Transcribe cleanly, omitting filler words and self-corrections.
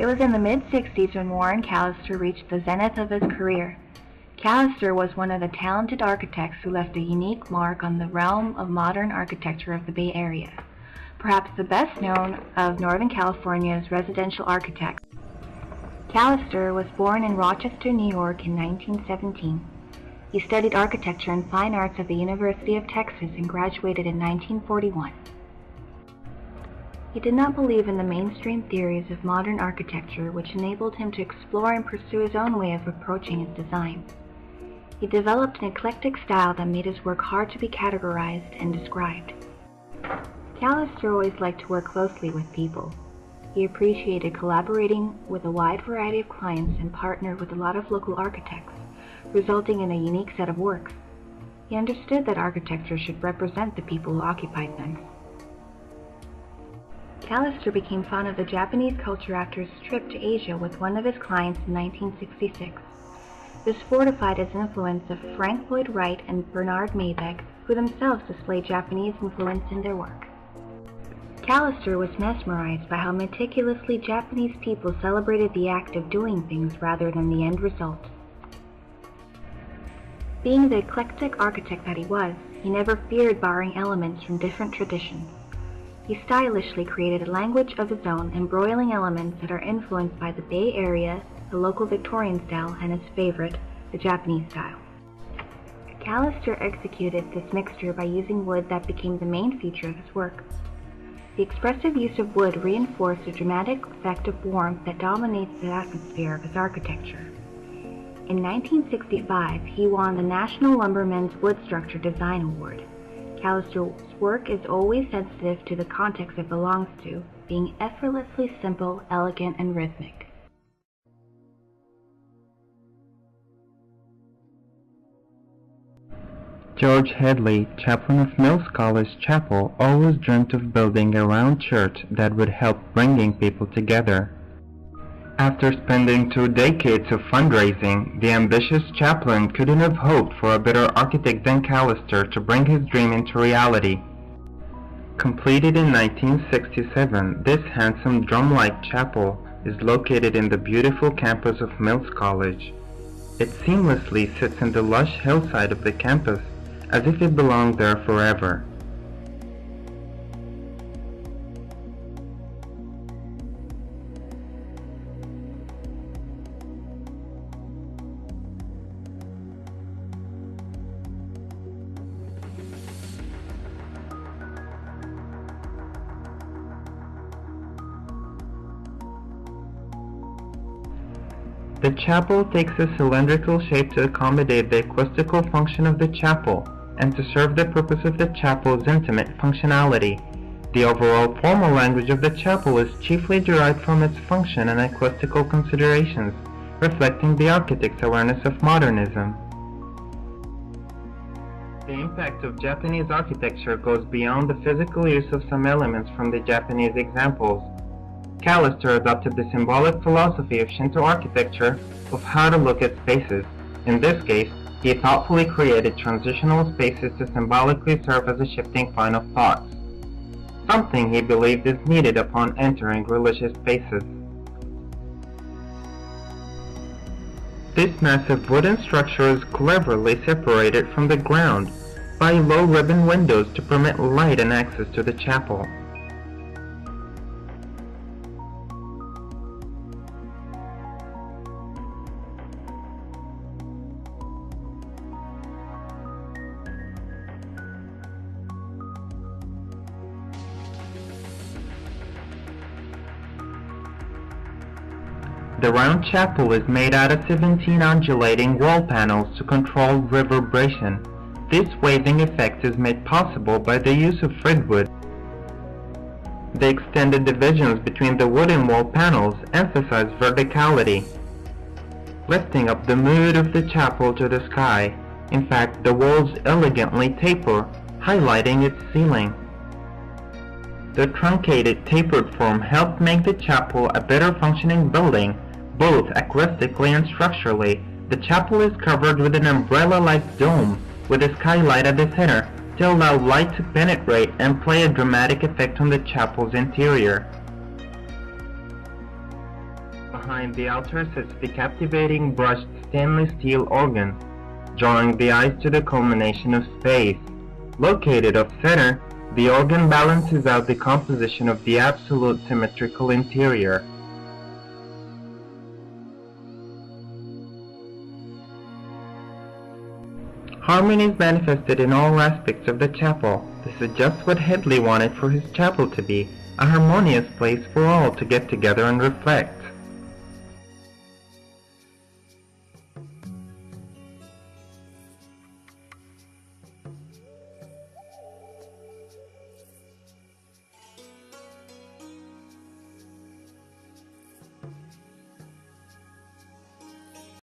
It was in the mid-60s when Warren Callister reached the zenith of his career. Callister was one of the talented architects who left a unique mark on the realm of modern architecture of the Bay Area. Perhaps the best known of Northern California's residential architects. Callister was born in Rochester, New York in 1917. He studied architecture and fine arts at the University of Texas and graduated in 1941. He did not believe in the mainstream theories of modern architecture, which enabled him to explore and pursue his own way of approaching his design. He developed an eclectic style that made his work hard to be categorized and described. Callister always liked to work closely with people. He appreciated collaborating with a wide variety of clients and partnered with a lot of local architects, resulting in a unique set of works. He understood that architecture should represent the people who occupied them. Callister became fond of the Japanese culture after his trip to Asia with one of his clients in 1966. This fortified his influence of Frank Lloyd Wright and Bernard Maybeck, who themselves displayed Japanese influence in their work. Callister was mesmerized by how meticulously Japanese people celebrated the act of doing things rather than the end result. Being the eclectic architect that he was, he never feared borrowing elements from different traditions. He stylishly created a language of his own, embroiling elements that are influenced by the Bay Area, the local Victorian style, and his favorite, the Japanese style. Callister executed this mixture by using wood that became the main feature of his work. The expressive use of wood reinforced the dramatic effect of warmth that dominates the atmosphere of his architecture. In 1965, he won the National Lumbermen's Wood Structure Design Award. Callister's work is always sensitive to the context it belongs to, being effortlessly simple, elegant, and rhythmic. George Headley, chaplain of Mills College Chapel, always dreamt of building a round church that would help bringing people together. After spending 2 decades of fundraising, the ambitious chaplain couldn't have hoped for a better architect than Callister to bring his dream into reality. Completed in 1967, this handsome dome-like chapel is located in the beautiful campus of Mills College. It seamlessly sits in the lush hillside of the campus, as if it belonged there forever. The chapel takes a cylindrical shape to accommodate the acoustical function of the chapel and to serve the purpose of the chapel's intimate functionality. The overall formal language of the chapel is chiefly derived from its function and acoustical considerations, reflecting the architect's awareness of modernism. The impact of Japanese architecture goes beyond the physical use of some elements from the Japanese examples. Callister adopted the symbolic philosophy of Shinto architecture of how to look at spaces. In this case, he thoughtfully created transitional spaces to symbolically serve as a shifting point of thoughts, something he believed is needed upon entering religious spaces. This massive wooden structure is cleverly separated from the ground by low ribbon windows to permit light and access to the chapel. The round chapel is made out of 17 undulating wall panels to control reverberation. This waving effect is made possible by the use of friedwood. The extended divisions between the wooden wall panels emphasize verticality, lifting up the mood of the chapel to the sky. In fact, the walls elegantly taper, highlighting its ceiling. The truncated, tapered form helped make the chapel a better functioning building, both acoustically and structurally. The chapel is covered with an umbrella-like dome, with a skylight at the center to allow light to penetrate and play a dramatic effect on the chapel's interior. Behind the altar sits the captivating brushed stainless steel organ, drawing the eyes to the culmination of space. Located off-center, the organ balances out the composition of the absolute symmetrical interior. Harmony is manifested in all aspects of the chapel. This is just what Headley wanted for his chapel to be, a harmonious place for all to get together and reflect.